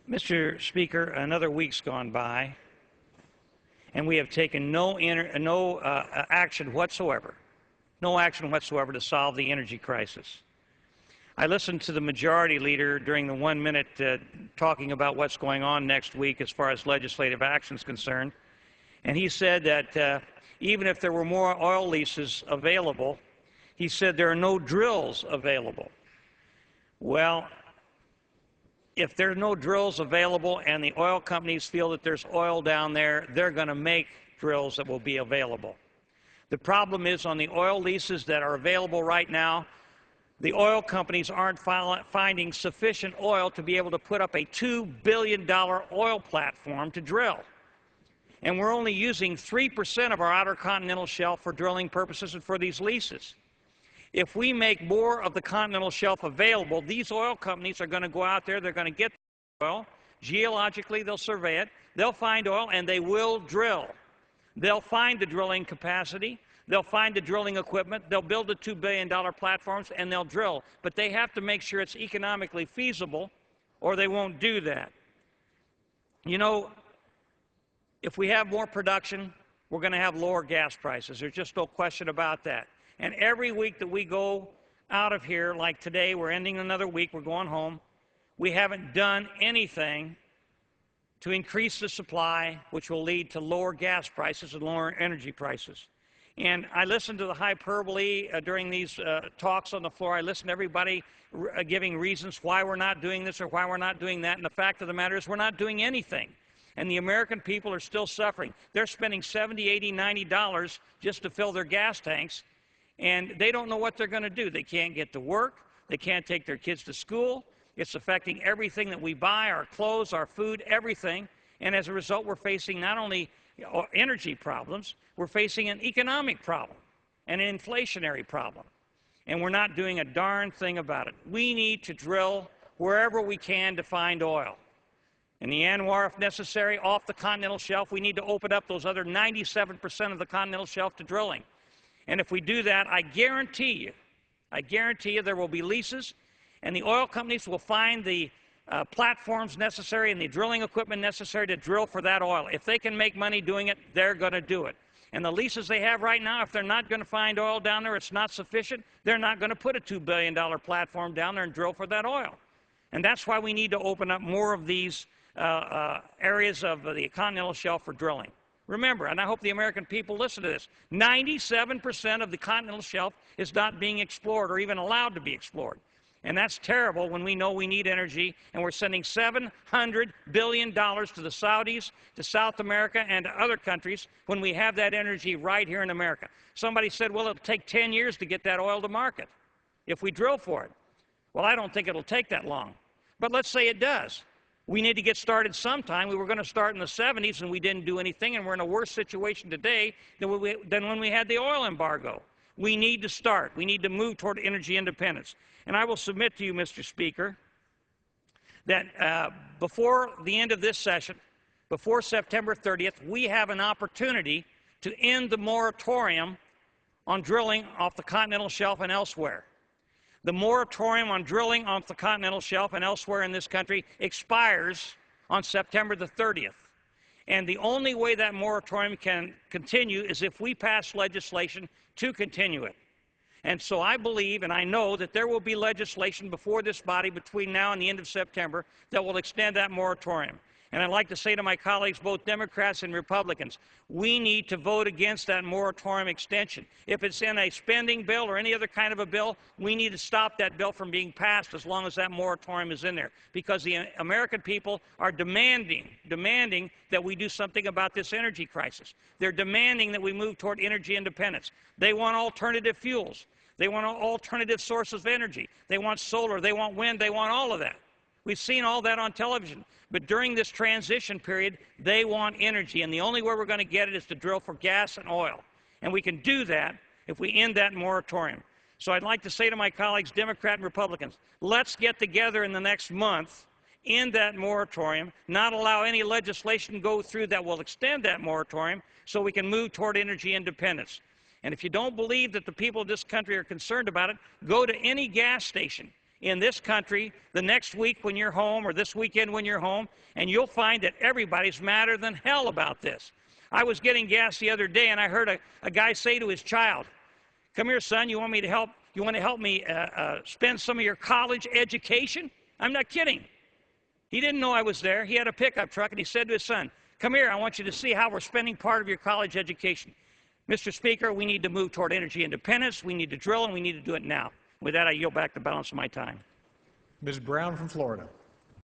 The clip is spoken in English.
Mr. Speaker, another week's gone by, and we have taken no action whatsoever to solve the energy crisis. I listened to the majority leader during the 1 minute talking about what's going on next week as far as legislative action is concerned, and he said that even if there were more oil leases available, he said there are no drills available. Well, if there are no drills available and the oil companies feel that there's oil down there, they're going to make drills that will be available. The problem is on the oil leases that are available right now, the oil companies aren't finding sufficient oil to be able to put up a $2 billion oil platform to drill. And we're only using 3% of our outer continental shelf for drilling purposes and for these leases. If we make more of the continental shelf available, these oil companies are going to go out there, they're going to get the oil. Geologically, they'll survey it. They'll find oil, and they will drill. They'll find the drilling capacity. They'll find the drilling equipment. They'll build the $2 billion platforms, and they'll drill. But they have to make sure it's economically feasible, or they won't do that. You know, if we have more production, we're going to have lower gas prices. There's just no question about that. And every week that we go out of here, like today, we're ending another week, we're going home, we haven't done anything to increase the supply, which will lead to lower gas prices and lower energy prices. And I listened to the hyperbole during these talks on the floor. I listened to everybody giving reasons why we're not doing this or why we're not doing that. And the fact of the matter is we're not doing anything. And the American people are still suffering. They're spending $70, $80, $90 just to fill their gas tanks. And they don't know what they're going to do. They can't get to work. They can't take their kids to school. It's affecting everything that we buy, our clothes, our food, everything. And as a result, we're facing not only energy problems, we're facing an economic problem and an inflationary problem. And we're not doing a darn thing about it. We need to drill wherever we can to find oil. In the Anwar, if necessary, off the continental shelf, we need to open up those other 97% of the continental shelf to drilling. And if we do that, I guarantee you there will be leases, and the oil companies will find the platforms necessary and the drilling equipment necessary to drill for that oil. If they can make money doing it, they're going to do it. And the leases they have right now, if they're not going to find oil down there, it's not sufficient, they're not going to put a $2 billion platform down there and drill for that oil. And that's why we need to open up more of these areas of the continental shelf for drilling. Remember, and I hope the American people listen to this, 97% of the continental shelf is not being explored or even allowed to be explored. And that's terrible when we know we need energy, and we're sending $700 billion to the Saudis, to South America, and to other countries when we have that energy right here in America. Somebody said, well, it'll take 10 years to get that oil to market if we drill for it. Well, I don't think it'll take that long. But let's say it does. We need to get started sometime. We were going to start in the 70s, and we didn't do anything, and we're in a worse situation today than when we had the oil embargo. We need to start. We need to move toward energy independence. And I will submit to you, Mr. Speaker, that before the end of this session, before September 30th, we have an opportunity to end the moratorium on drilling off the continental shelf and elsewhere. The moratorium on drilling off the continental shelf and elsewhere in this country expires on September the 30th. And the only way that moratorium can continue is if we pass legislation to continue it. And so I believe and I know that there will be legislation before this body between now and the end of September that will extend that moratorium. And I'd like to say to my colleagues, both Democrats and Republicans, we need to vote against that moratorium extension. If it's in a spending bill or any other kind of a bill, we need to stop that bill from being passed as long as that moratorium is in there. Because the American people are demanding that we do something about this energy crisis. They're demanding that we move toward energy independence. They want alternative fuels. They want alternative sources of energy. They want solar. They want wind. They want all of that. We've seen all that on television. But during this transition period, they want energy. And the only way we're going to get it is to drill for gas and oil. And we can do that if we end that moratorium. So I'd like to say to my colleagues, Democrat and Republicans, let's get together in the next month, end that moratorium, not allow any legislation to go through that will extend that moratorium so we can move toward energy independence. And if you don't believe that the people of this country are concerned about it, go to any gas station in this country the next week when you're home or this weekend when you're home, and you'll find that everybody's madder than hell about this. I was getting gas the other day, and I heard a guy say to his child, "Come here, son, you want me to help? You want to help me spend some of your college education?" I'm not kidding. He didn't know I was there. He had a pickup truck, and he said to his son, "Come here, I want you to see how we're spending part of your college education." Mr. Speaker, we need to move toward energy independence. We need to drill, and we need to do it now. With that, I yield back the balance of my time. Ms. Brown from Florida.